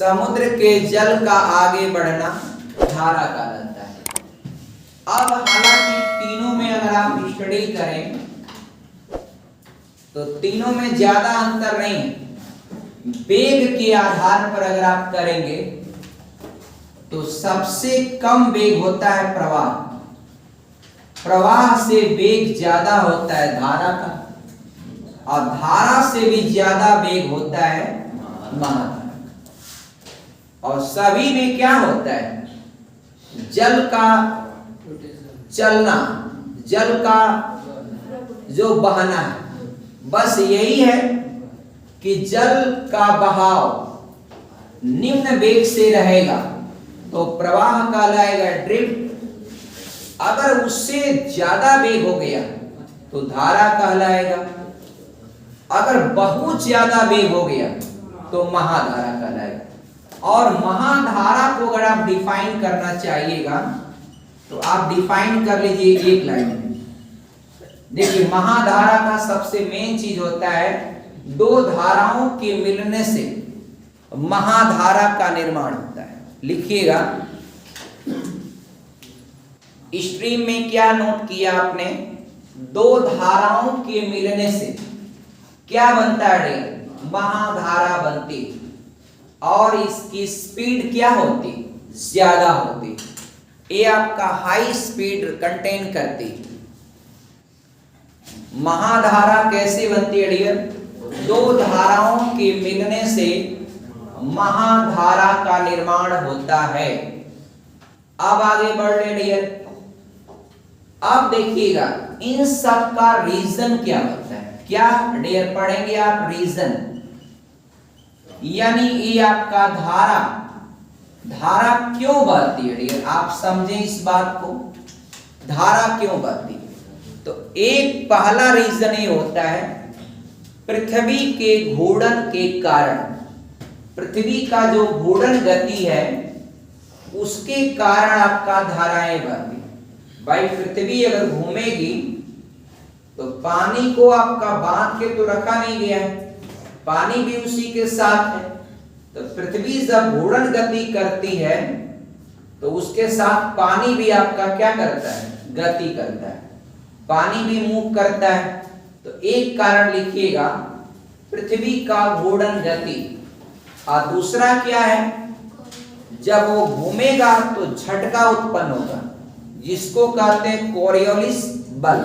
समुद्र के जल का आगे बढ़ना धारा कहलाता है। अब हालांकि तीनों में अगर आप स्टडी करें तो तीनों में ज्यादा अंतर नहीं है। वेग के आधार पर अगर आप करेंगे तो सबसे कम वेग होता है प्रवाह, प्रवाह से वेग ज्यादा होता है धारा का, और धारा से भी ज्यादा वेग होता है महाधारा का। और सभी में क्या होता है, जल का चलना, जल का जो बहना है, बस यही है कि जल का बहाव निम्न वेग से रहेगा तो प्रवाह कहलाएगा ड्रिफ्ट। अगर उससे ज्यादा वेग हो गया तो धारा कहलाएगा। अगर बहुत ज्यादा वेग हो गया तो महाधारा कहलाएगा। और महाधारा को अगर आप डिफाइन करना चाहिएगा तो आप डिफाइन कर लीजिए एक लाइन में। देखिए, महाधारा का सबसे मेन चीज होता है दो धाराओं के मिलने से महाधारा का निर्माण होता है। लिखिएगा, स्ट्रीम में क्या नोट किया आपने, दो धाराओं के मिलने से क्या बनता है, महाधारा बनती, और इसकी स्पीड क्या होती, ज्यादा होती। ये आपका हाई स्पीड कंटेन करती। महाधारा कैसे बनती है डियर, दो धाराओं के मिलने से महाधारा का निर्माण होता है। अब आगे बढ़ रहे डियर। अब देखिएगा इन सब का रीजन क्या होता है, क्या डियर पढ़ेंगे आप, रीजन यानी ये आपका धारा, धारा क्यों बहती है डियर, आप समझें इस बात को, धारा क्यों बहती है। तो एक पहला रीजन ये होता है पृथ्वी के घूर्णन के कारण, पृथ्वी का जो घूर्णन गति है उसके कारण आपका धाराएं बहती। भाई पृथ्वी अगर घूमेगी तो पानी को आपका बांध के तो रखा नहीं गया है, पानी भी उसी के साथ है। तो पृथ्वी जब घूर्णन गति करती है तो उसके साथ पानी भी आपका क्या करता है, गति करता है, पानी भी मूव करता है। तो एक कारण लिखिएगा पृथ्वी का घूर्णन गति, और दूसरा क्या है, जब वो घूमेगा तो झटका उत्पन्न होगा जिसको कहते हैं कोरियोलिस बल।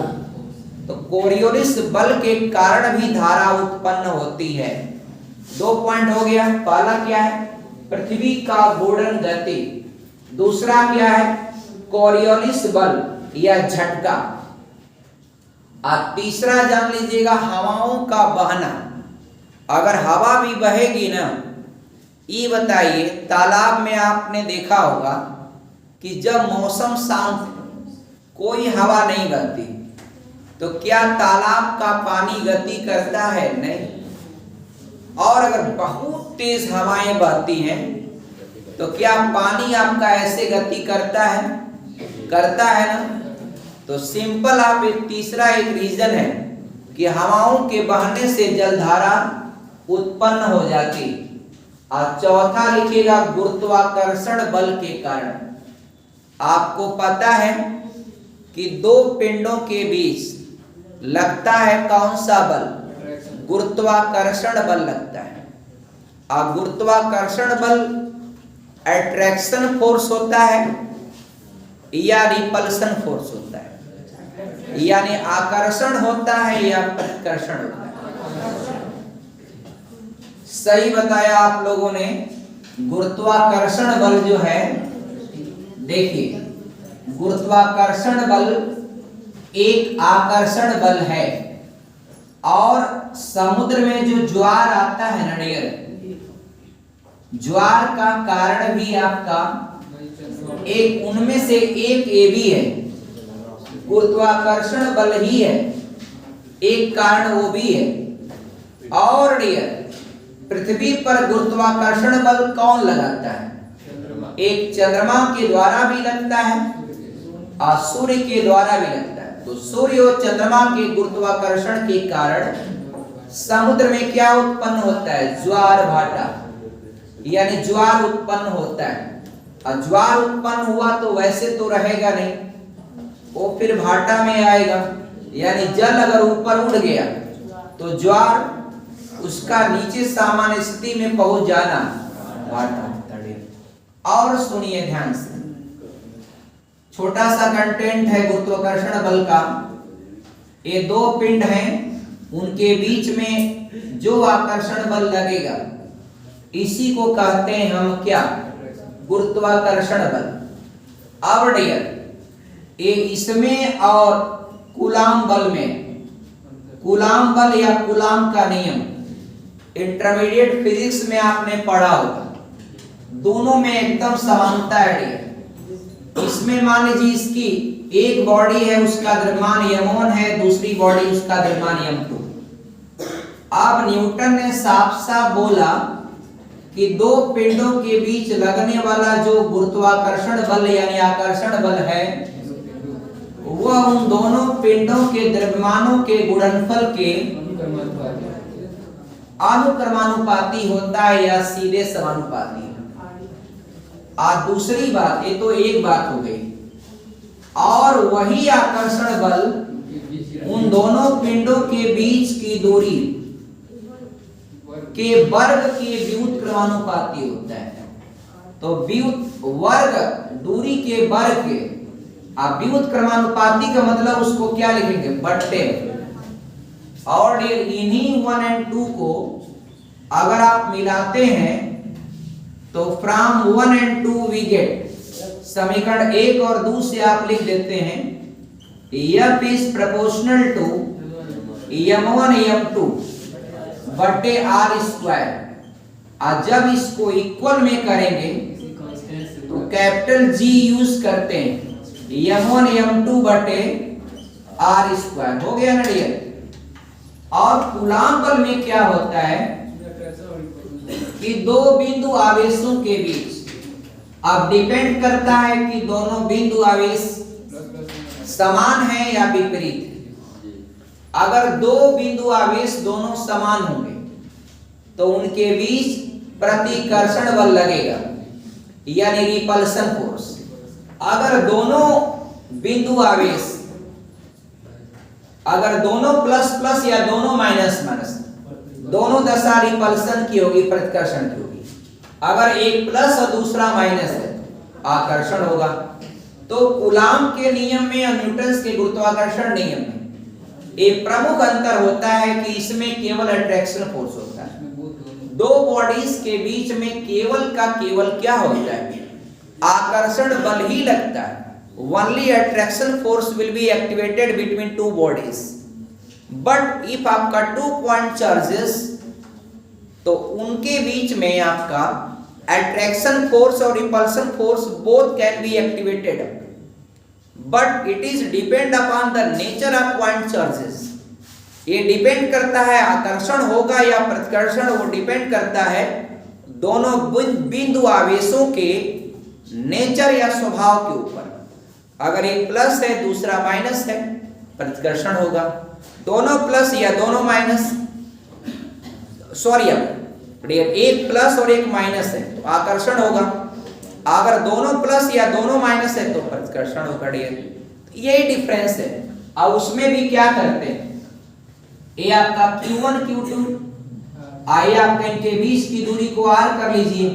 तो कोरियोलिस बल के कारण भी धारा उत्पन्न होती है। दो पॉइंट हो गया, पहला क्या है पृथ्वी का घूर्णन गति, दूसरा क्या है कोरियोलिस बल या झटका, और तीसरा जान लीजिएगा हवाओं का बहना। अगर हवा भी बहेगी ना, ये बताइए तालाब में आपने देखा होगा कि जब मौसम शांत कोई हवा नहीं बहती तो क्या तालाब का पानी गति करता है, नहीं। और अगर बहुत तेज हवाएं बहती हैं तो क्या पानी आपका ऐसे गति करता है, करता है ना। तो सिंपल आप एक तीसरा एक रीजन है कि हवाओं के बहने से जलधारा उत्पन्न हो जाती। और चौथा लिखिएगा गुरुत्वाकर्षण बल के कारण। आपको पता है कि दो पिंडों के बीच लगता है कौन सा बल, गुरुत्वाकर्षण बल लगता है। और गुरुत्वाकर्षण बल अट्रैक्शन फोर्स होता है या रिपल्सन फोर्स होता है, यानी आकर्षण होता है या प्रतिकर्षण होता है। सही बताया आप लोगों ने। गुरुत्वाकर्षण बल जो है, देखिए गुरुत्वाकर्षण बल एक आकर्षण बल है, और समुद्र में जो ज्वार आता है ना डियर, ज्वार का कारण भी आपका एक, उनमें से एक ये भी है, गुरुत्वाकर्षण बल ही है, एक कारण वो भी है। और डियर पृथ्वी पर गुरुत्वाकर्षण बल कौन लगाता है, एक चंद्रमा के द्वारा भी लगता है और सूर्य के द्वारा भी लगता है। तो सूर्य और चंद्रमा के गुरुत्वाकर्षण के कारण समुद्र में क्या उत्पन्न होता है, ज्वार भाटा, यानी ज्वार उत्पन्न होता है। और ज्वार उत्पन्न हुआ तो वैसे तो रहेगा नहीं, वो फिर भाटा में आएगा, यानी जल अगर ऊपर उड़ गया तो ज्वार उसका नीचे सामान्य स्थिति में पहुंच जाना भाटा। और सुनिए ध्यान से, छोटा सा कंटेंट है गुरुत्वाकर्षण बल का। ये दो पिंड हैं, उनके बीच में जो आकर्षण बल लगेगा इसी को कहते हैं हम क्या, गुरुत्वाकर्षण बल। अब डियर ये इसमें और कूलाम बल में, कूलाम बल या कूलाम का नियम इंटरमीडिएट फिजिक्स में आपने पढ़ा होगा, दोनों में एकदम समानता है डियर। इसमें मान लीजिए इसकी एक बॉडी है, उसका द्रव्यमान m1 है, दूसरी बॉडी उसका द्रव्यमान m2। अब न्यूटन ने साफ साफ बोला कि दो पिंडों के बीच लगने वाला जो गुरुत्वाकर्षण बल यानी आकर्षण बल है वह उन दोनों पिंडों के द्रव्यमानों के गुणनफल के अनुक्रमानुपाती होता है या सीधे समानुपाती है। और दूसरी बात, ये तो एक बात हो गई, और वही आकर्षण बल उन दोनों पिंडों के बीच की दूरी के वर्ग के व्युत क्रमानुपाती होता है। तो व्युत वर्ग दूरी के वर्ग के, आप व्युत क्रमानुपाती का मतलब उसको क्या लिखेंगे, बट्टे। और इन्हीं 1 और 2 को अगर आप मिलाते हैं तो फ्रॉम 1 और 2 वी गेट, समीकरण 1 और 2 से आप लिख देते हैं F is proportional to m1 m2 बटे r स्क्वायर। और जब इसको इक्वल में करेंगे तो कैपिटल G यूज करते हैं, m1 m2 बटे r स्क्वायर हो गया ना डियर। और कूलाम बल में क्या होता है कि दो बिंदु आवेशों के बीच, अब डिपेंड करता है कि दोनों बिंदु आवेश समान है या विपरीत है। अगर दो बिंदु आवेश दोनों समान होंगे तो उनके बीच प्रतिकर्षण बल लगेगा यानी रिपल्सन फोर्स। अगर दोनों बिंदु आवेश, अगर दोनों प्लस प्लस या दोनों माइनस माइनस, दोनों दशा रिपल्सन की होगी, प्रतिकर्षण की होगी। अगर एक प्लस और दूसरा माइनस है आकर्षण होगा। तो कूलाम के नियम में और न्यूटन के गुरुत्वाकर्षण नियम में एक प्रमुख अंतर होता है कि इसमें केवल अट्रैक्शन फोर्स होता है, दो बॉडीज के बीच में केवल का केवल क्या होता है, आकर्षण बल ही लगता है। Only attraction force will be activated between two bodies. But if आपका 2 point charges तो उनके बीच में आपका attraction force और repulsion force both can be activated. But it is depend upon the nature of point charges. ये depend करता है आकर्षण होगा या प्रतिकर्षण, वो डिपेंड करता है दोनों बिंदु आवेशों के नेचर या स्वभाव के ऊपर। अगर एक प्लस है दूसरा माइनस है प्रतिकर्षण होगा, दोनों प्लस या दोनों माइनस, सॉरी अब एक प्लस और एक माइनस है तो आकर्षण होगा, अगर दोनों प्लस या दोनों माइनस है तो प्रतिकर्षण होगा डियर। यही डिफरेंस है। अब उसमें भी क्या करते हैं, ये आपका Q1 Q2, आइए आपका इनके बीच की दूरी को R कर लीजिए,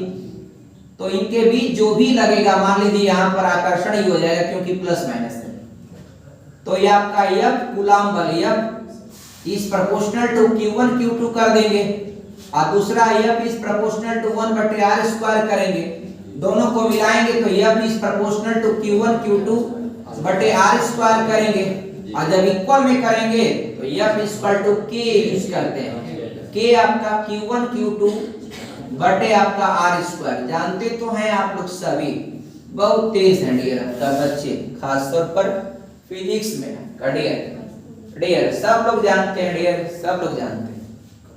तो इनके बीच जो भी लगेगा, मान लीजिए यहां पर आकर्षण ही हो जाएगा क्योंकि प्लस माइनस है, तो ये आपका F कूलाम बल F is proportional to Q1 Q2 कर देंगे, और दूसरा F इज प्रोपोर्शनल टू 1 बटे R स्क्वायर करेंगे, दोनों को मिलाएंगे तो F is proportional to Q1 Q2 बटे R स्क्वायर करेंगे, और जब इक्वल में करेंगे तो F equal to K use करते हैं, K आपका Q1 Q2 बटे आपका R स्क्वायर। जानते तो हैं आप लोग सभी, बहुत तेज हैं डियर आपका बच्चे, खासतौर पर फिजिक्स में डियर सब लोग जानते हैं, डियर सब लोग जानते हैं।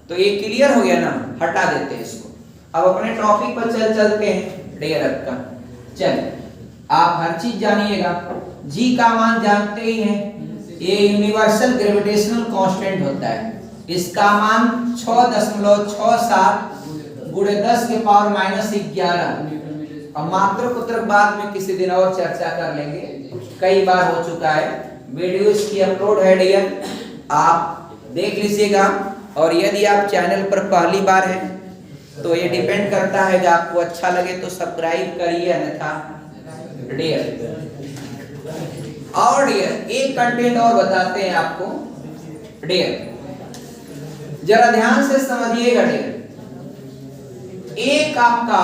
तो ये क्लियर हो गया ना, हटा देते हैं इसको। अब अपने टॉपिक पर चलते हैं डियर आपका। चल आप हर चीज जानिएगा, G का मान जानते ही हैं, ये यूनिवर्सल ग्रेविटेशनल कांस्टेंट होता है, इसका मान 6.67 गुणे 10 के पावर -11। अब मात्रक उत्तरक बाद में किसी दिन और चर्चा कर लेंगे, कई बार हो चुका है। वीडियो इसकी अपलोड है डियर, आप देख लीजिएगा। और यदि आप चैनल पर पहली बार हैं तो ये डिपेंड करता है कि आपको अच्छा लगे तो सब्सक्राइब करिए, अन्यथा डियर। और डियर एक कंटेंट और बताते हैं आपको डियर, जरा ध्यान से समझिएगा डियर। एक आपका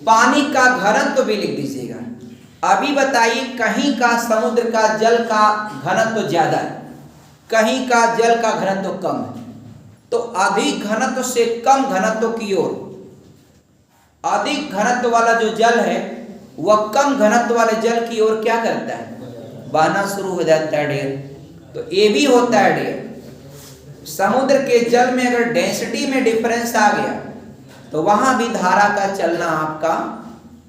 पानी का घनत्व भी लिख दीजिएगा। अभी बताइए, कहीं का समुद्र का जल का घनत्व ज्यादा है, कहीं का जल का घनत्व कम है। तो अधिक घनत्व से कम घनत्व की ओर, अधिक घनत्व वाला जो जल है वह कम घनत्व वाले जल की ओर क्या करता है, बहना शुरू हो जाता है डियर। तो ये भी होता है डियर, समुद्र के जल में अगर डेंसिटी में डिफरेंस आ गया तो वहां भी धारा का चलना आपका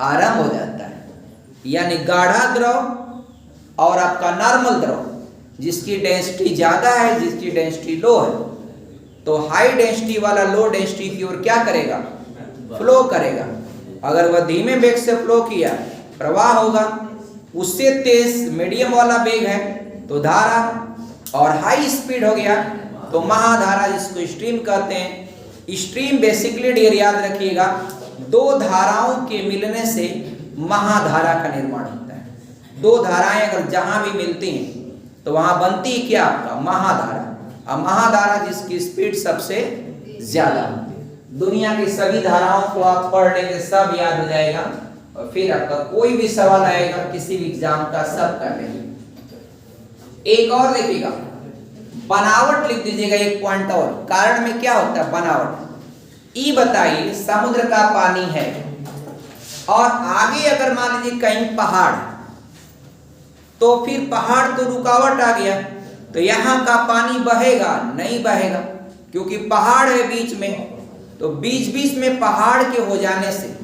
आरंभ हो जाता है। यानी गाढ़ा द्रव और आपका नॉर्मल द्रव, जिसकी डेंसिटी ज्यादा है, जिसकी डेंसिटी लो है, तो हाई डेंसिटी वाला लो डेंसिटी की ओर क्या करेगा, फ्लो करेगा। अगर वह धीमे वेग से फ्लो किया, प्रवाह होगा। उससे तेज मीडियम वाला वेग है तो धारा, और हाई स्पीड हो गया तो महाधारा, जिसको स्ट्रीम कहते हैं। स्ट्रीम बेसिकली डियर याद रखिएगा, दो धाराओं के मिलने से महाधारा का निर्माण होता है। दो धाराएं अगर जहां भी मिलती हैं तो वहां बनती है क्या, आपका महाधारा। अब महाधारा जिसकी स्पीड सबसे ज्यादा, दुनिया की सभी धाराओं को आप पढ़ लेंगे, सब याद हो जाएगा, और फिर आपका कोई भी सवाल आएगा किसी भी एग्जाम का, सब कर लेंगे। एक और देखिएगा, बनावट लिख दीजिएगा एक पॉइंट और। कारण में क्या होता है बनावट। ई बताइए, समुद्र का पानी है और आगे अगर मान लीजिए कहीं पहाड़, तो फिर पहाड़ तो रुकावट आ गया, तो यहां का पानी बहेगा नहीं, बहेगा, क्योंकि पहाड़ है बीच में। तो बीच बीच में पहाड़ के हो जाने से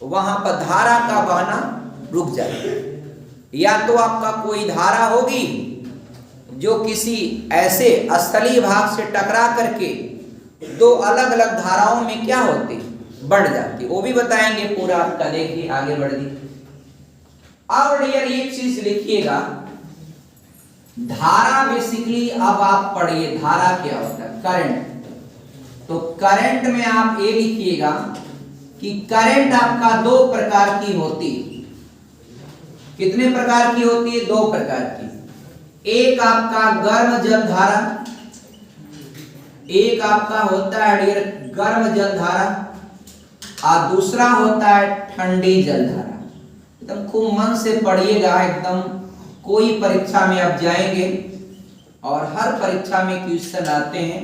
वहां पर धारा का बहना रुक जाएगा। या तो आपका कोई धारा होगी जो किसी ऐसे स्थलीय भाग से टकरा करके दो अलग अलग धाराओं में क्या होती, बढ़ जाती, वो भी बताएंगे पूरा आपका। देखिए आगे बढ़ दी। अब डियर एक चीज लिखिएगा, धारा बेसिकली, अब आप पढ़िए धारा क्या होता है, करंट। तो करंट में आप ये लिखिएगा कि करंट आपका दो प्रकार की होती। कितने प्रकार की होती है, दो प्रकार की। एक आपका गर्म जल धारा, एक आपका होता है डियर गर्म जल धारा, और दूसरा होता है ठंडी जल धारा। एकदम खूब मन से पढ़िएगा, एकदम कोई परीक्षा में आप जाएंगे और हर परीक्षा में क्वेश्चन आते हैं,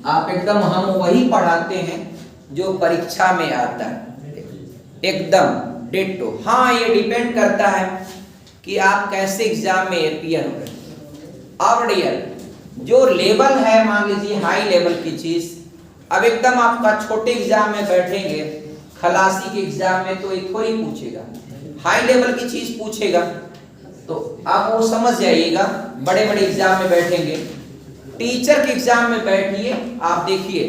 आप एकदम हम वही पढ़ाते हैं जो परीक्षा में आता है, एकदम डिट्टो। हाँ, ये डिपेंड करता है कि आप कैसे एग्जाम में अपीयर हो रहे। अब डियर जो लेवल है, मान लीजिए हाई लेवल की चीज, अब एकदम आपका छोटे एग्जाम में बैठेंगे, खलासी के एग्जाम में तो ये थोड़ी पूछेगा, हाई लेवल की चीज पूछेगा। तो आप वो समझ जाइएगा, बड़े बड़े एग्जाम में बैठेंगे। टीचर के एग्जाम में बैठिए, आप देखिए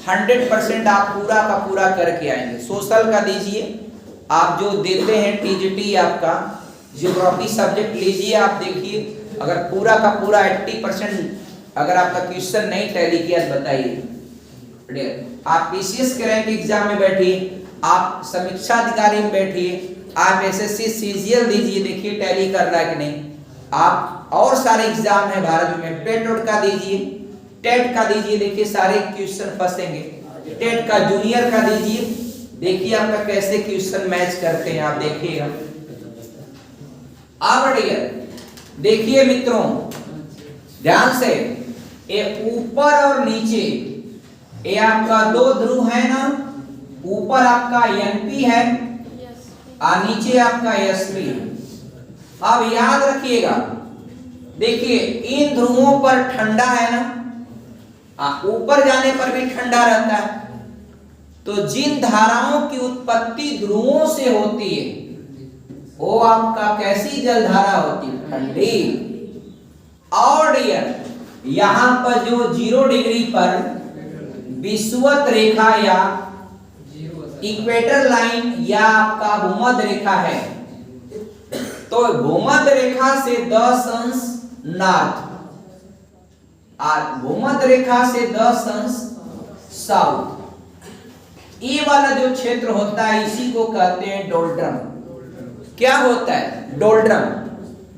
100% आप पूरा का पूरा करके आएंगे। सोशल का दीजिए, आप जो देते हैं टीजीटी, आपका ज्योग्राफी सब्जेक्ट लीजिए, आप देखिए अगर पूरा का पूरा 80% अगर आपका क्वेश्चन नहीं टैली किया तो बताइए। आप पीसीएस के रैंक एग्जाम में बैठिए, आप समीक्षा अधिकारी में बैठिए, आप एसएससी सीजीएल दीजिए, देखिए टैली कर रहा है कि नहीं। आप और सारे एग्जाम है भारत में, पेट का दीजिए, टेट का दीजिए, देखिए सारे क्वेश्चन फंसेंगे। टेट का जूनियर का दीजिए, देखिए आपका कैसे क्वेश्चन मैच करते हैं, आप देखिएगा। अब देखिए मित्रों ध्यान से, ये ऊपर और नीचे, ये आपका दो ध्रुव है ना, ऊपर आपका एनपी है और नीचे आपका एसपी है। अब याद रखिएगा, देखिए इन ध्रुवों पर ठंडा है ना, ऊपर जाने पर भी ठंडा रहता है। तो जिन धाराओं की उत्पत्ति ध्रुवों से होती है वो आपका कैसी जलधारा होती है, ठंडी। और डियर यहां पर जो 0 डिग्री पर विषुवत रेखा या इक्वेटर लाइन या आपका भूमध्य रेखा है, तो भूमध्य रेखा से 10 अंश नॉर्थ और भूमध्य रेखा से 10 अंश साउथ, ये वाला जो क्षेत्र होता है इसी को कहते हैं डोल्ड्रम। क्या होता है डोल्ड्रम?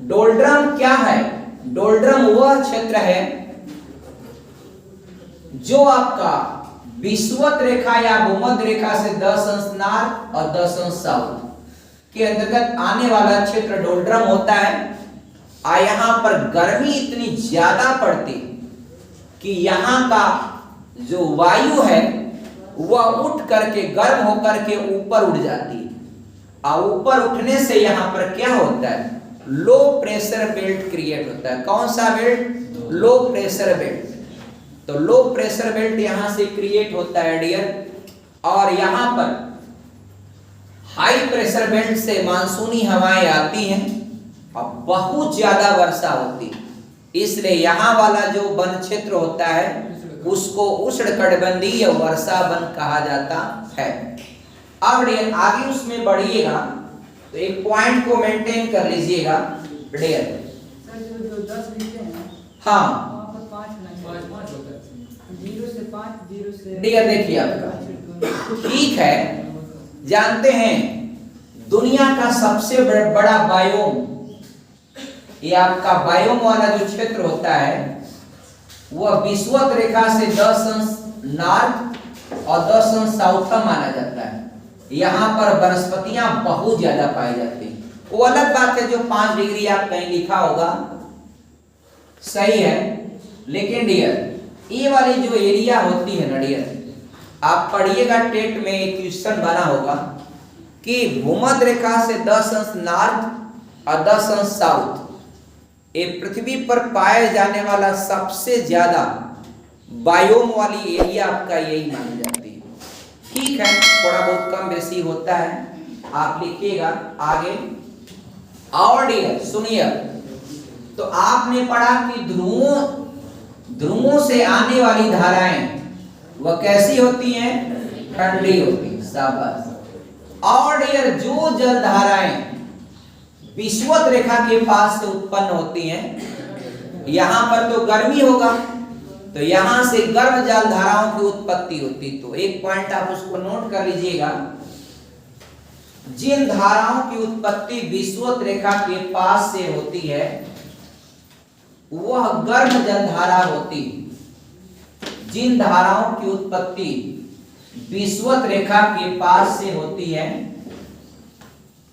डोल्ड्रम क्या है? डोल्ड्रम वह क्षेत्र है जो आपका विषुवत रेखा या भूमध्य रेखा से 10 अंश नॉर्थ और 10 अंश साउथ के अंतर्गत आने वाला क्षेत्र डोल्ड्रम होता है। और यहां पर गर्मी इतनी ज्यादा पड़ती कि यहां का जो वायु है वह उठ करके गर्म होकर के ऊपर उड़ जाती है, और ऊपर उठने से यहां पर क्या होता है? लो प्रेशर बेल्ट क्रिएट होता है। कौन सा बेल्ट? Low pressure belt. तो लो प्रेशर बेल्ट यहां से क्रिएट होता है डियर, और यहां पर हाई प्रेशर बेल्ट से मानसूनी हवाएं आती हैं और बहुत ज्यादा वर्षा होती है। इसलिए यहां वाला जो वन क्षेत्र होता है उसको उष्णकटिबंधीय वर्षा वन कहा जाता है। अब डियर आगे उसमें बढ़िएगा तो एक पॉइंट को मेंटेन कर लीजिएगा डियर। जो 10 लिखते हैं हाँ, वहां पर 5 होता है, 0 से 5, 0 से डियर देखिए आपका ठीक है। जानते हैं दुनिया का सबसे बड़ा बायोम, ये आपका बायोम वाला जो क्षेत्र होता है वह विषुवत रेखा से 10 अंश नॉर्थ और 10 अंश साउथ का माना जाता है। यहाँ पर वनस्पतियां बहुत ज्यादा पाई जाती हैं। वो अलग बात है जो 5 डिग्री आप कहीं लिखा होगा सही है, लेकिन डियर ये वाली जो एरिया होती है ना डियर, आप पढ़िएगा टेट में एक क्वेश्चन बना होगा कि भूमध्य रेखा से 10 अंश नॉर्थ और 10 अंश साउथ, ये पृथ्वी पर पाए जाने वाला सबसे ज्यादा बायोम वाली एरिया आपका यही मानी जाती है। ठीक है, थोड़ा बहुत कम बेसी होता है, आप लिखिएगा आगे। और डियर सुनिए, तो आपने पढ़ा कि ध्रुवों से आने वाली धाराएं वह कैसी होती हैं? ठंडी होती है। शाबाश। और डियर जो जल धाराएं विषुवत रेखा के पास से उत्पन्न होती हैं, यहां पर तो गर्मी होगा, तो यहां से गर्म जल धाराओं की उत्पत्ति होती। तो एक पॉइंट आप उसको नोट कर लीजिएगा, जिन धाराओं की उत्पत्ति विषुवत रेखा के पास से होती है वह गर्म जल धारा होती। जिन धाराओं की उत्पत्ति विषुवत रेखा के पास से होती है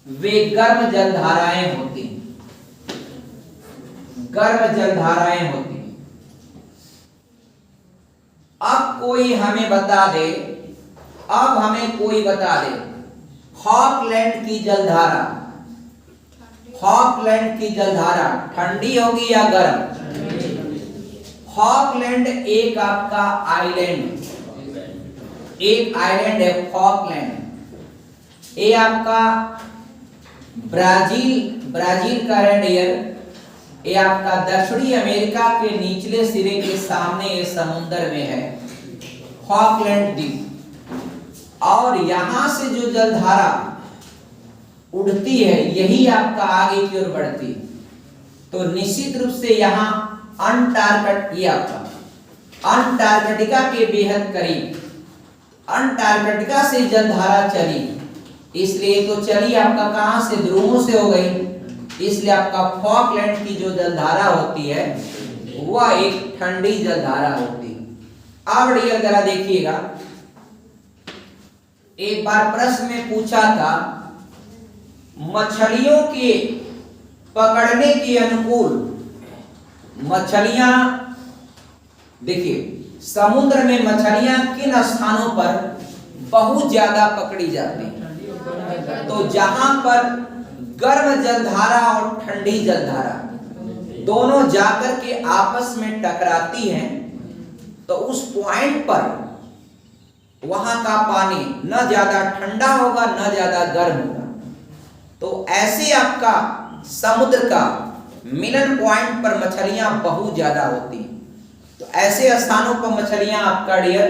वे गर्म जल धाराएं होती, गर्म जल धाराएं होती। अब कोई हमें बता दे, अब हमें कोई बता दे हॉकलैंड की जलधारा, हॉकलैंड की जलधारा ठंडी होगी या गर्म? हॉकलैंड एक आपका आइलैंड, एक आइलैंड है हॉकलैंड। ये आपका ब्राजील का है डियर। ये आपका दक्षिणी अमेरिका के निचले सिरे के सामने ये समुद्र में है हॉकलैंड द्वीप। और यहां से जो जलधारा उड़ती है यही आपका आगे की ओर बढ़ती। तो निश्चित रूप से यहाँ अंटार्कटिका के बेहद करीब, अंटार्कटिका से जलधारा चली, इसलिए तो चली आपका कहां से? ध्रुवों से हो गई। इसलिए आपका फॉकलैंड की जो जलधारा होती है वह एक ठंडी जलधारा होती। अब डियर जरा देखिएगा, एक बार प्रश्न में पूछा था मछलियों के पकड़ने के अनुकूल, मछलियां देखिए समुद्र में मछलियां किन स्थानों पर बहुत ज्यादा पकड़ी जाती हैं? तो जहां पर गर्म जलधारा और ठंडी जलधारा दोनों जाकर के आपस में टकराती हैं, तो उस पॉइंट पर वहां का पानी न ज्यादा ठंडा होगा न ज्यादा गर्म होगा। तो ऐसे आपका समुद्र का मिलन पॉइंट पर मछलियां बहुत ज्यादा होती हैं। तो ऐसे स्थानों पर मछलियां आपका डियर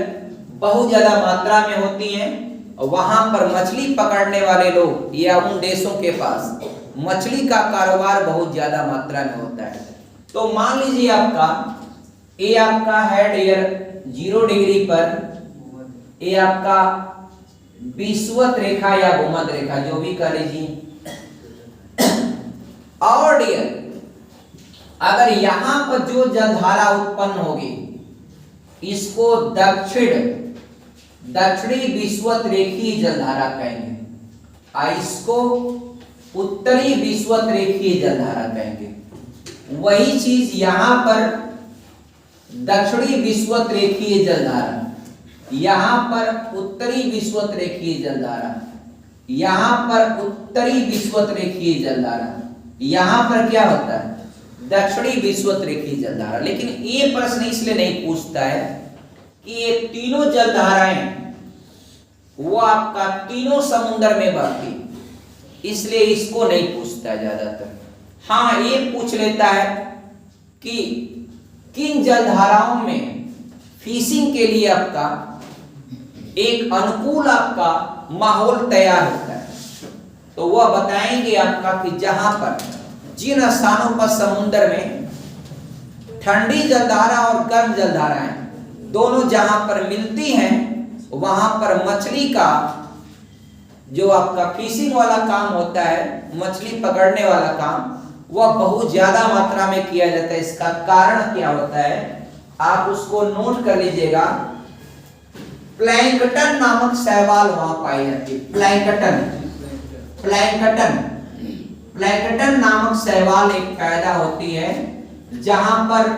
बहुत ज्यादा मात्रा में होती हैं। वहां पर मछली पकड़ने वाले लोग या उन देशों के पास मछली का कारोबार बहुत ज्यादा मात्रा में होता है। तो मान लीजिए आपका ये आपका है डियर 0 डिग्री पर, ये आपका विषुवत रेखा या भूमध्य रेखा जो भी कह लीजिए। और डियर अगर यहां पर जो जलधारा उत्पन्न होगी इसको दक्षिणी विषुवत रेखीय जलधारा कहेंगे, और इसको उत्तरी विषुवत रेखीय जलधारा कहेंगे। वही चीज यहां पर दक्षिणी विषुवत रेखीय जलधारा, यहां पर उत्तरी विषुवत रेखीय जलधारा, यहां पर उत्तरी विषुवत रेखीय जलधारा, यहां पर क्या होता है दक्षिणी विषुवत रेखीय जलधारा। लेकिन ये प्रश्न इसलिए नहीं पूछता है कि ये तीनों जलधाराएं वो आपका तीनों समुद्र में बहती, इसलिए इसको नहीं पूछता है ज्यादातर। हाँ ये पूछ लेता है कि किन जलधाराओं में फिशिंग के लिए आपका एक अनुकूल आपका माहौल तैयार होता है, तो वह बताएंगे आपका कि जहां पर जिन स्थानों पर समुद्र में ठंडी जलधारा और गर्म जलधाराएं दोनों जहां पर मिलती हैं वहां पर मछली का जो आपका फिशिंग वाला काम होता है, मछली पकड़ने वाला काम, वह बहुत ज्यादा मात्रा में किया जाता है। इसका कारण क्या होता है आप उसको नोट कर लीजिएगा। प्लैंकटन नामक शैवाल वहां पाई जाती है। प्लैंकटन नामक शैवाल एक पैदा होती है जहां पर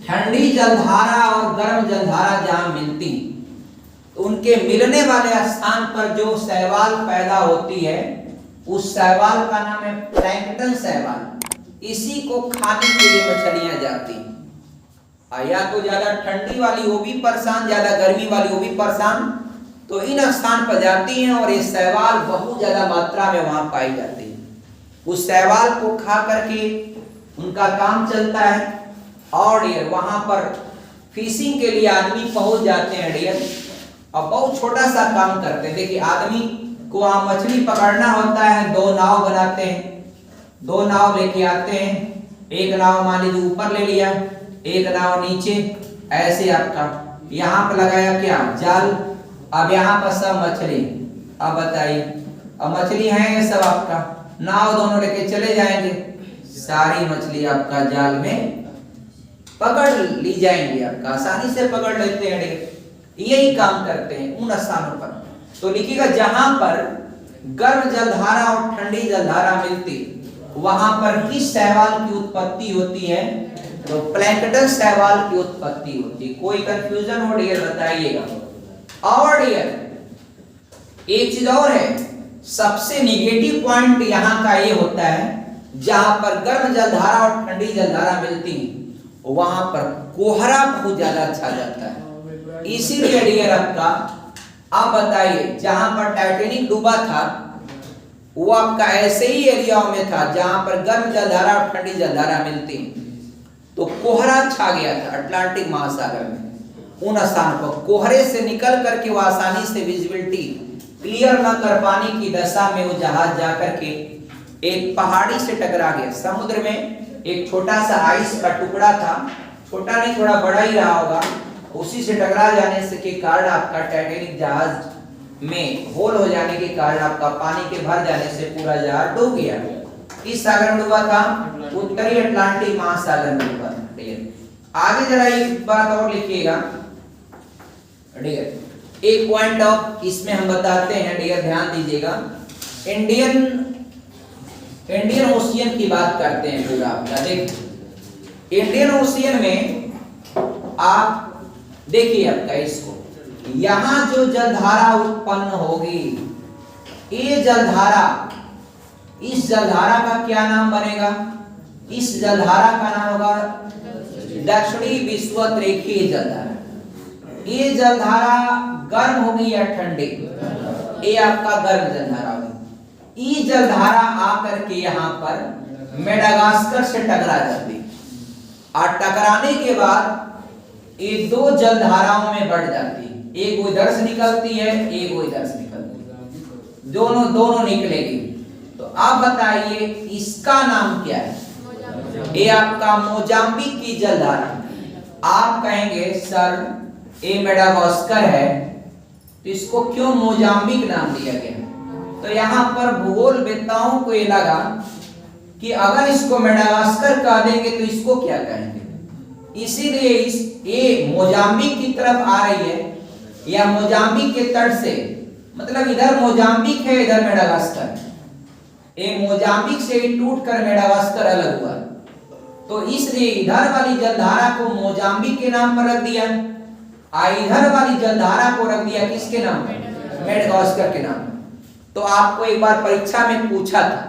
ठंडी जलधारा और गर्म जलधारा जहां मिलती, तो उनके मिलने वाले स्थान पर जो शैवाल पैदा होती है उस शैवाल का नाम है प्लैंकटन शैवाल। इसी को खाने के लिए मछलियां जाती हैं, या तो ज्यादा ठंडी वाली वो भी परेशान, ज्यादा गर्मी वाली वो भी परेशान, तो इन स्थान पर जाती हैं और ये शैवाल बहुत ज्यादा मात्रा में वहां पाई जाती है। उस शैवाल को खा करके उनका काम चलता है। और डियर वहां पर फिशिंग के लिए आदमी पहुंच जाते हैं डियर, और बहुत छोटा सा काम करते हैं। देखिए आदमी को वहां मछली पकड़ना होता है, 2 नाव बनाते हैं, 2 नाव लेके आते हैं, एक नाव मान लीजिए ऊपर ले लिया, एक नाव नीचे, ऐसे आपका यहाँ पर लगाया क्या जाल, अब यहाँ पर सब मछली। अब बताइए अब मछली है ये सब आपका, नाव दोनों लेके चले जाएंगे, सारी मछली आपका जाल में पकड़ ली जाएंगी, आपका आसानी से पकड़ लेते हैं। यही काम करते हैं उन स्थानों पर। तो लिखिएगा जहां पर गर्म जलधारा और ठंडी जलधारा मिलती वहां पर किस शैवाल की उत्पत्ति होती है, तो प्लैंकटन शैवाल की उत्पत्ति होती है। कोई कंफ्यूजन हो डियर बताइएगा। और डियर एक चीज और है, सबसे निगेटिव पॉइंट यहां का ये होता है जहां पर गर्म जलधारा और ठंडी जलधारा मिलती वहां पर कोहरा बहुत ज्यादा छा जाता है। इसीलिए डियर आपका आप बताइए जहां पर टाइटैनिक डूबा था वो आपका ऐसे ही एरिया में था जहां पर गर्म जलधारा और ठंडी जलधारा मिलती, तो कोहरा छा गया था अटलांटिक महासागर में। उन स्थान पर कोहरे से निकल करके वो आसानी से विजिबिलिटी क्लियर न कर पाने की दशा में वो जहाज जाकर के एक पहाड़ी से टकरा गया। समुद्र में एक छोटा सा आइस का टुकड़ा था, छोटा नहीं थोड़ा बड़ा ही रहा होगा, उसी से टकरा जाने से के कारण आपका टाइटैनिक जहाज में होल हो जाने के कारण आपका पानी के भर जाने से पूरा जहाज डूब गया। किस सागर में डूबा था, उत्तरी अटलांटिक महासागर में डूबा था। आगे जरा एक बात और लिखिएगा डियर, एक पॉइंट ऑफ इसमें हम बताते हैं डियर, ध्यान दीजिएगा। इंडियन ओशियन की बात करते हैं पूरा आपका। देखिए इंडियन ओशियन में आप देखिए आपका इसको, यहां जो जलधारा उत्पन्न होगी ये जलधारा, इस जलधारा का क्या नाम बनेगा, इस जलधारा का नाम होगा दक्षिणी विषुवत रेखीय जलधारा। ये जलधारा गर्म होगी या ठंडी, ये आपका गर्म जलधारा होगी। ये जलधारा आकर के यहाँ पर मेडागास्कर से टकरा जाती और टकराने के बाद ये 2 जलधाराओं में बढ़ जाती है। एक वो इधर से निकलती है, एक वो इधर से निकलती है, दोनों निकलेगी। तो आप बताइए इसका नाम क्या है? ये आपका मोजाम्बिक की जलधारा। आप कहेंगे सर ये मेडागास्कर है तो इसको क्यों मोजाम्बिक नाम दिया गया? तो यहाँ पर भूगोलवेत्ताओं को ये लगा कि अगर इसको मेडागास्कर कह देंगे तो इसको क्या कहेंगे, इसीलिए ये मोजाम्बिक की तरफ आ रही है, या मोजाम्बिक के तट से, मतलब इधर मोजाम्बिक है इधर मेडागास्कर, ये मोजाम्बिक से टूट कर मेडागास्कर अलग हुआ, तो इसलिए इधर वाली जलधारा को मोजाम्बिक के नाम पर रख दिया, इधर वाली जलधारा को रख दिया किसके नाम पर? मेडागास्कर के नाम पर। तो आपको एक बार परीक्षा में पूछा था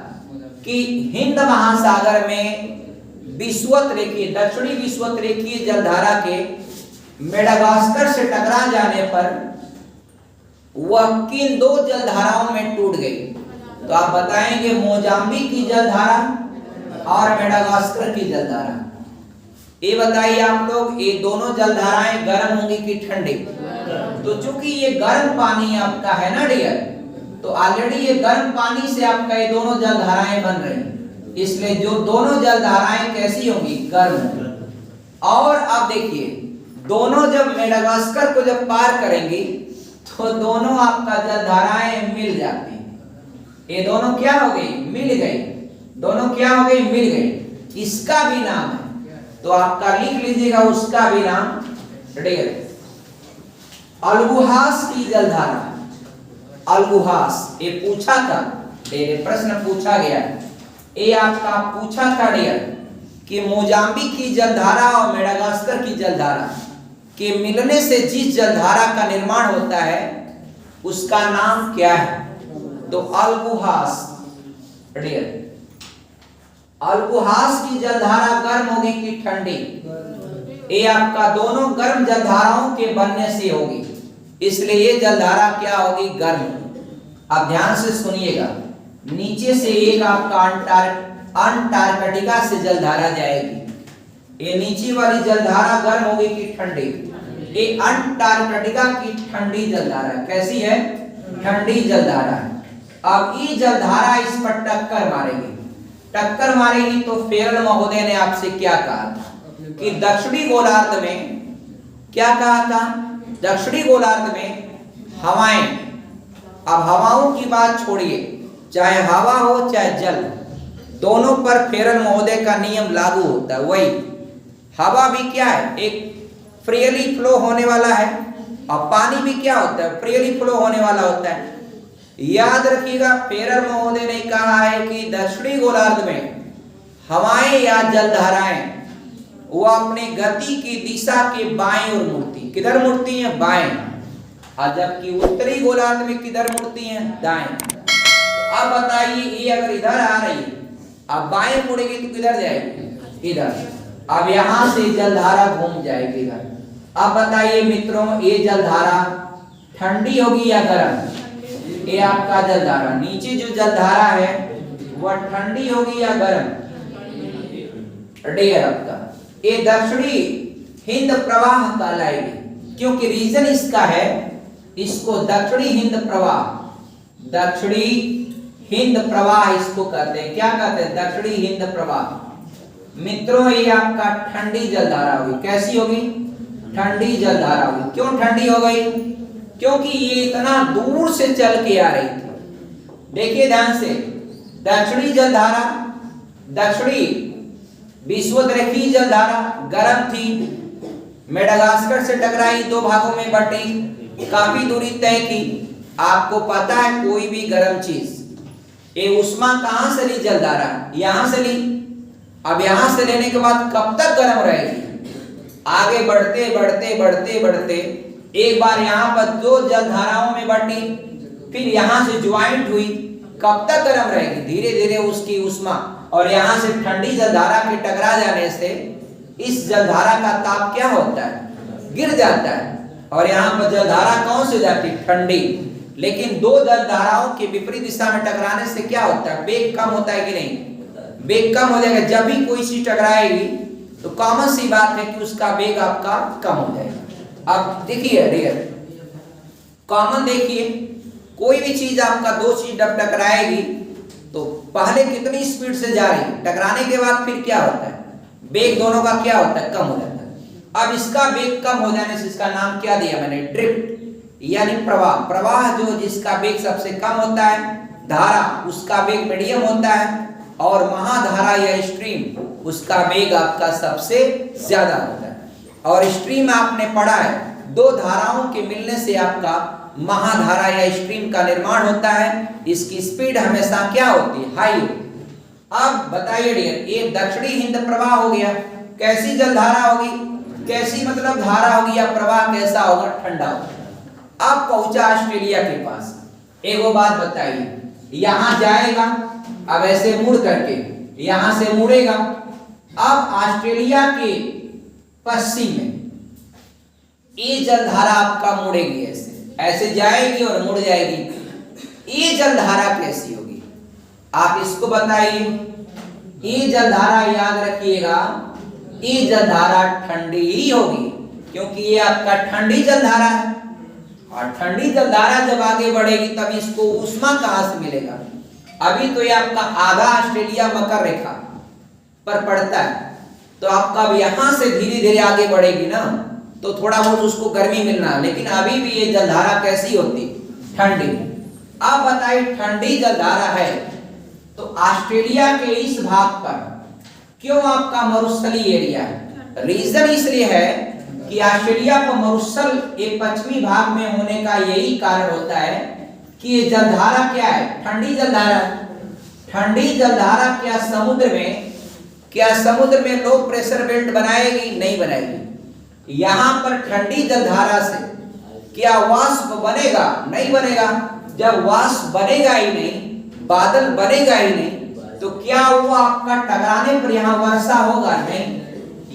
कि हिंद महासागर में विषुवत रेखीय, दक्षिणी विषुवत रेखीय जलधारा के मेडागास्कर से टकरा जाने पर वह किन दो जलधाराओं में टूट गई? तो आप बताएंगे मोजाम्बिक की जलधारा और मेडागास्कर की जलधारा। ये बताइए आप लोग, ये दोनों जलधाराएं गर्म होंगी कि ठंडी? तो चूंकि ये गर्म पानी आपका है ना डियर, तो ऑलरेडी ये गर्म पानी से आपका ये दोनों जलधाराएं बन रही हैं, इसलिए जो दोनों जलधाराएं कैसी होंगी? गर्म। और अब देखिए दोनों जब मेडागास्कर को जब पार करेंगी तो दोनों आपका जलधाराएं मिल जाती हैं। ये दोनों क्या हो गई? मिल गई। दोनों क्या हो गई? मिल गई। इसका भी नाम है, तो आपका लिख लीजिएगा उसका भी नाम डियर अलगुहास की जलधारा। अलगुहास ये पूछा था, प्रश्न पूछा गया, ये आपका पूछा था डियर कि मोजाम्बिक की जलधारा और मेडागास्कर की जलधारा के मिलने से जिस जलधारा का निर्माण होता है उसका नाम क्या है? तो अलगुहास डियर। अलगुहास की जलधारा गर्म होगी कि ठंडी? ये आपका दोनों गर्म जलधाराओं के बनने से होगी, इसलिए ये जलधारा क्या होगी? गर्म। अब ध्यान से सुनिएगा, नीचे से एक आपका अंटार्कटिका से जलधारा जाएगी, ये नीचे वाली जलधारा गर्म होगी कि ठंडी? ये अंटार्कटिका की ठंडी जलधारा। कैसी है? ठंडी जलधारा है। अब ये जलधारा इस पर टक्कर मारेगी, टक्कर मारेगी तो फेरल महोदय ने आपसे क्या कहा था कि दक्षिणी गोलार्ध में क्या कहा था? दक्षिणी गोलार्ध में हवाएं, अब हवाओं की बात छोड़िए, चाहे हवा हो चाहे जल, दोनों पर फेरल महोदय का नियम लागू होता है। वही हवा भी क्या है? एक फ्रीली फ्लो होने वाला है, और पानी भी क्या होता है? फ्रीली फ्लो होने वाला होता है। याद रखिएगा फेरल महोदय ने कहा है कि दक्षिणी गोलार्ध में हवाएं या जलधाराएं वो अपने गति की दिशा के बाएं ओर मुड़ती। किधर मुड़ती हैं? बाएं। और जबकि उत्तरी गोलार्ध में किधर मुड़ती हैं? दाएं। तो अब बताइए ये अगर इधर आ रही है, अब बाएं मुड़ेगी तो किधर जाएगी? इधर। अब यहां से जलधारा घूम जाएगी इधर। अब बताइए मित्रों, ये जलधारा ठंडी होगी या गर्म? ये आपका जलधारा, नीचे जो जलधारा है वह ठंडी होगी या गर्म? डियर आपका ये दक्षिणी हिंद प्रवाह कहलाएगी, क्योंकि रीजन इसका है, इसको दक्षिणी हिंद प्रवाह, दक्षिणी हिंद प्रवाह इसको कहते हैं। क्या कहते हैं? दक्षिणी हिंद प्रवाह। मित्रों ये आपका ठंडी जलधारा होगी। कैसी होगी? ठंडी जलधारा होगी। क्यों ठंडी हो गई? क्योंकि ये इतना दूर से चल के आ रही थी। देखिए ध्यान से, दक्षिणी जलधारा, दक्षिणी विषुवत रेखीय जलधारा गर्म थी, मेडागास्कर से टकराई, दो भागों में बटी, काफी दूरी तय की। आपको पता है कोई भी गर्म चीज ये उष्मा कहां से ली? जलधारा यहां से ली। अब यहां से लेने के बाद कब तक गर्म रहेगी? आगे बढ़ते बढ़ते बढ़ते बढ़ते एक बार यहाँ पर दो जलधाराओं में बटी, फिर यहाँ से ज्वाइंट हुई, कब तक गर्म रहेगी? धीरे धीरे उसकी उष्मा और यहाँ से ठंडी जलधारा के टकरा जाने से इस जलधारा का ताप क्या होता है? गिर जाता है, और यहाँ पर जलधारा कौन से जाती है? ठंडी। लेकिन दो जलधाराओं के विपरीत दिशा में टकराने से क्या होता है? वेग कम होता है कि नहीं? वेग कम हो जाएगा। जब भी कोई चीज टकराएगी तो कॉमन सी बात है कि उसका वेग आपका कम हो जाएगा। अब देखिए डियर, कॉमन देखिए, कोई भी चीज आपका दो चीज जब टकराएगी तो पहले कितनी स्पीड से जा रही है, टकराने के बाद फिर क्या होता है, वेग दोनों का क्या होता है, कम हो जाता है। अब इसका वेग कम हो जाने से इसका नाम क्या दिया मैंने, ड्रिफ्ट यानी प्रवाह। प्रवाह जो जिसका वेग सबसे कम होता है, धारा उसका वेग मीडियम होता है, और महाधारा या स्ट्रीम उसका वेग आपका सबसे ज्यादा होता है। और स्ट्रीम आपने पढ़ा है, दो धाराओं के मिलने से आपका महाधारा या स्ट्रीम का निर्माण होता है। इसकी स्पीड हमेशा क्या होती है, हाई होती है। अब बताइए डियर, ये दक्षिणी हिंद प्रवाह हो गया, कैसी जलधारा होगी, कैसी मतलब धारा होगी या प्रवाह कैसा होगा, ठंडा होगा। अब पहुंचा ऑस्ट्रेलिया के पास, एक वो बात बताइए, यहां जाएगा, अब ऐसे मुड़ करके यहां से मुड़ेगा। अब ऑस्ट्रेलिया के पश्चिम में ये जलधारा आपका मुड़ेगी, ऐसे ऐसे जाएगी और मुड़ जाएगी। ये जलधारा कैसी होगी, आप इसको बताइए। ये जलधारा याद रखिएगा, ये जलधारा ठंडी ही होगी, क्योंकि ये आपका ठंडी जलधारा है। और ठंडी जलधारा जब आगे बढ़ेगी तब इसको ऊष्मा कहां से मिलेगा, अभी तो ये आपका आधा ऑस्ट्रेलिया मकर रेखा पर पड़ता है, तो आपका यहां से धीरे धीरे आगे बढ़ेगी ना, तो थोड़ा बहुत उसको गर्मी मिलना, लेकिन अभी भी ये जलधारा कैसी होती, ठंडी। अब बताइए, ठंडी जलधारा है तो ऑस्ट्रेलिया के इस भाग पर क्यों आपका मरुस्थली एरिया है। रीजन इसलिए है कि ऑस्ट्रेलिया का मरुस्थल एक पश्चिमी भाग में होने का यही कारण होता है कि ये जलधारा क्या है, ठंडी जलधारा। ठंडी जलधारा क्या समुद्र में लो प्रेशर बेल्ट बनाएगी, नहीं बनाएगी। यहां पर ठंडी जलधारा से क्या वाष्प बनेगा, नहीं बनेगा। जब वाष्प बनेगा ही नहीं, बादल बनेगा ही नहीं, तो क्या वो आपका टकराने पर यहां वर्षा होगा, नहीं।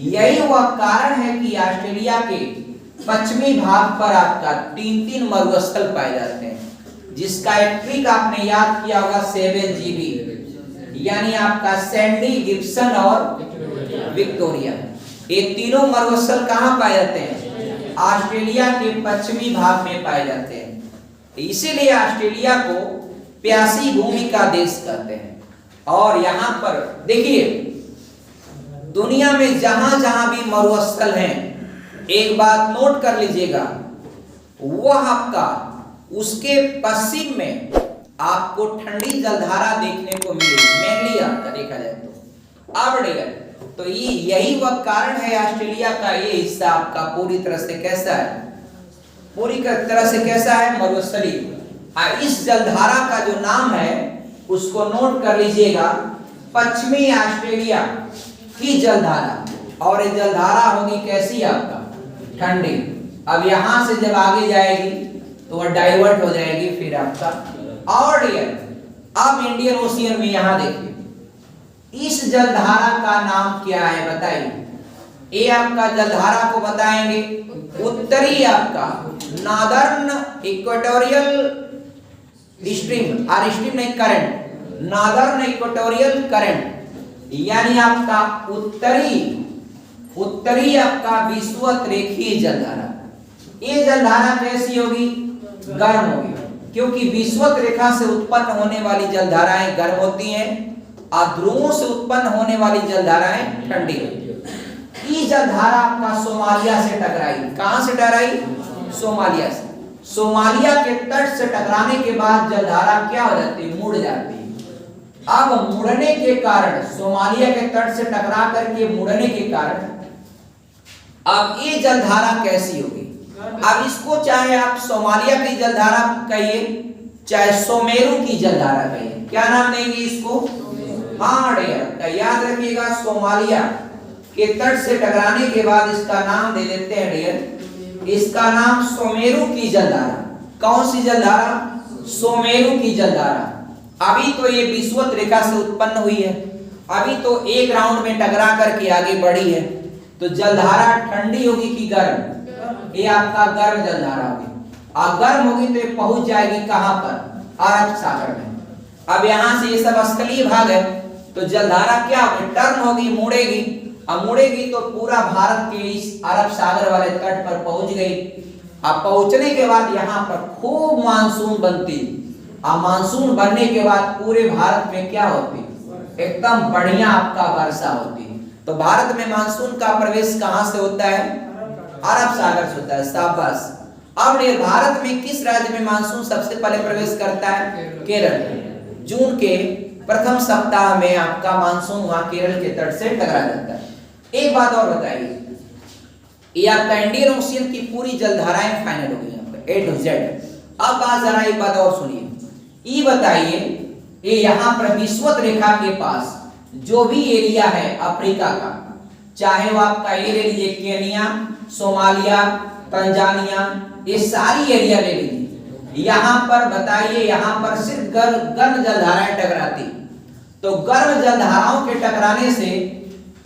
यही वह कारण है कि ऑस्ट्रेलिया के पश्चिमी भाग पर आपका 3 मरुस्थल पाए जाते हैं, जिसका एक ट्रिक आपने याद किया होगा 7GB, यानी आपका सैंडी, गिब्सन और विक्टोरिया। ये तीनों मरुस्थल कहां पाए जाते हैं, ऑस्ट्रेलिया के पश्चिमी भाग में पाए जाते हैं। इसीलिए ऑस्ट्रेलिया को प्यासी भूमि का देश कहते हैं। और यहां पर देखिए, दुनिया में जहां जहां भी मरुस्थल हैं, एक बात नोट कर लीजिएगा, वह आपका उसके पश्चिम में आपको ठंडी जलधारा देखने को मिलेगी, मेनली आपका देखा जाए तो। अब तो ये यही वह कारण है, ऑस्ट्रेलिया का ये हिस्सा आपका पूरी तरह से कैसा है, पूरी तरह से कैसा है, मरुस्थली। इस जलधारा का जो नाम है उसको नोट कर लीजिएगा, पश्चिमी ऑस्ट्रेलिया की जलधारा। और ये जलधारा होगी कैसी आपका, ठंडी। अब यहां से जब आगे जाएगी तो वह डाइवर्ट हो जाएगी फिर आपका। और अब इंडियन ओशियन में यहां देखिए, इस जलधारा का नाम क्या है बताइए। ये आपका जलधारा को बताएंगे उत्तरी आपका नॉर्दर्न इक्वेटोरियल स्ट्रीम, और स्ट्रीम नहीं करंट, नॉर्दर्न इक्वेटोरियल करंट, यानी आपका उत्तरी आपका विषुवत रेखीय जलधारा। ये जलधारा कैसी होगी, गर्म होगी, क्योंकि विषुवत रेखा से उत्पन्न होने वाली जलधाराएं गर्म होती हैं और ध्रुवों से उत्पन्न होने वाली जलधाराएं ठंडी होती हैं। ये जलधारा आपका सोमालिया से टकराई, कहां से टकराई, सोमालिया से। सोमालिया के तट से टकराने के बाद जलधारा क्या हो जाती है, मुड़ जाती है। अब मुड़ने के कारण, सोमालिया के तट से टकरा करके मुड़ने के कारण अब ये जलधारा कैसी होगी। अब इसको चाहे आप सोमालिया की जलधारा कहिए, चाहे सोमेरु की जलधारा कहिए, क्या नाम देंगे इसको, हाँ डियर याद रखिएगा, सोमालिया के तट से टकराने के बाद इसका नाम दे देते हैं डियर, इसका नाम सोमेरु की जलधारा। कौन सी जलधारा, सोमेरु की जलधारा। अभी तो ये विषुवत रेखा से उत्पन्न हुई है, अभी तो एक राउंड में टकरा करके आगे बढ़ी है, तो जलधारा ठंडी होगी कि गर्म, ये आपका गर्म जलधारा होगी। और गर्म होगी तो ये पहुंच जाएगी कहां पर, अरब सागर में। अब यहां से ये सब स्थलीय भाग है, तो जलधारा क्या होगी, टर्न होगी, मुड़ेगी। अब मुड़ेगी तो पूरा भारत के इस अरब सागर वाले तट पर पहुंच गई। अब पहुंचने के बाद यहाँ पर खूब मानसून बनती, अब मानसून बनने के बाद पूरे भारत में क्या होती, एकदम बढ़िया आपका वर्षा होती। तो भारत में मानसून का प्रवेश कहां से होता है, अरब सागर से होता है। शाबाश। अब ये भारत में किस राज्य में मानसून सबसे पहले प्रवेश करता है, केरल। जून के प्रथम सप्ताह में आपका मानसून वहां केरल के तट से टकरा जाता है। एक बात और बताइए, ये आपका इंडियन ओशियन की पूरी जलधाराएं फाइनल हो गई यहाँ पर A to Z। अब बात जरा एक बात और सुनिए, ये बताइए ये यहाँ पर विषुवत रेखा के पास जो भी एरिया है अफ्रीका का, चाहे वो आपका ये ले लीजिए केनिया, सोमालिया, तंजानिया, ये सारी एरिया ले लीजिए, यहाँ पर बताइए यहाँ पर सिर्फ गर्म जलधाराएं टकराती। तो गर्म जलधाराओं के टकराने से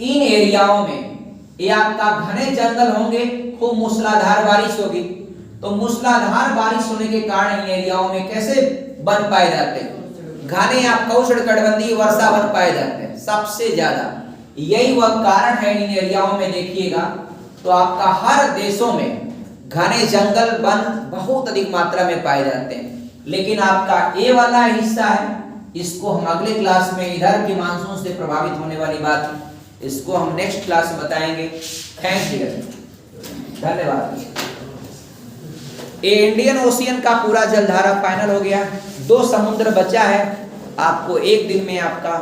इन एरियाओं में ये आपका घने जंगल होंगे, खूब मूसलाधार बारिश होगी। तो मूसलाधार बारिश होने के कारण इन एरियाओं में कैसे बन पाए जाते हैं, घने आपका उष्णकटिबंधीय वर्षा बन पाए जाते हैं सबसे ज्यादा। यही वह कारण है इन एरियाओं में देखिएगा तो आपका हर देशों में घने जंगल वन बहुत अधिक मात्रा में पाए जाते हैं। लेकिन आपका ये वाला हिस्सा है, इसको हम अगले क्लास में, इधर के मानसून से प्रभावित होने वाली बात, इसको हम नेक्स्ट क्लास में बताएंगे। थैंक यू, धन्यवाद। ये इंडियन ओशियन का पूरा जलधारा फाइनल हो गया, 2 समुद्र बचा है, आपको एक दिन में आपका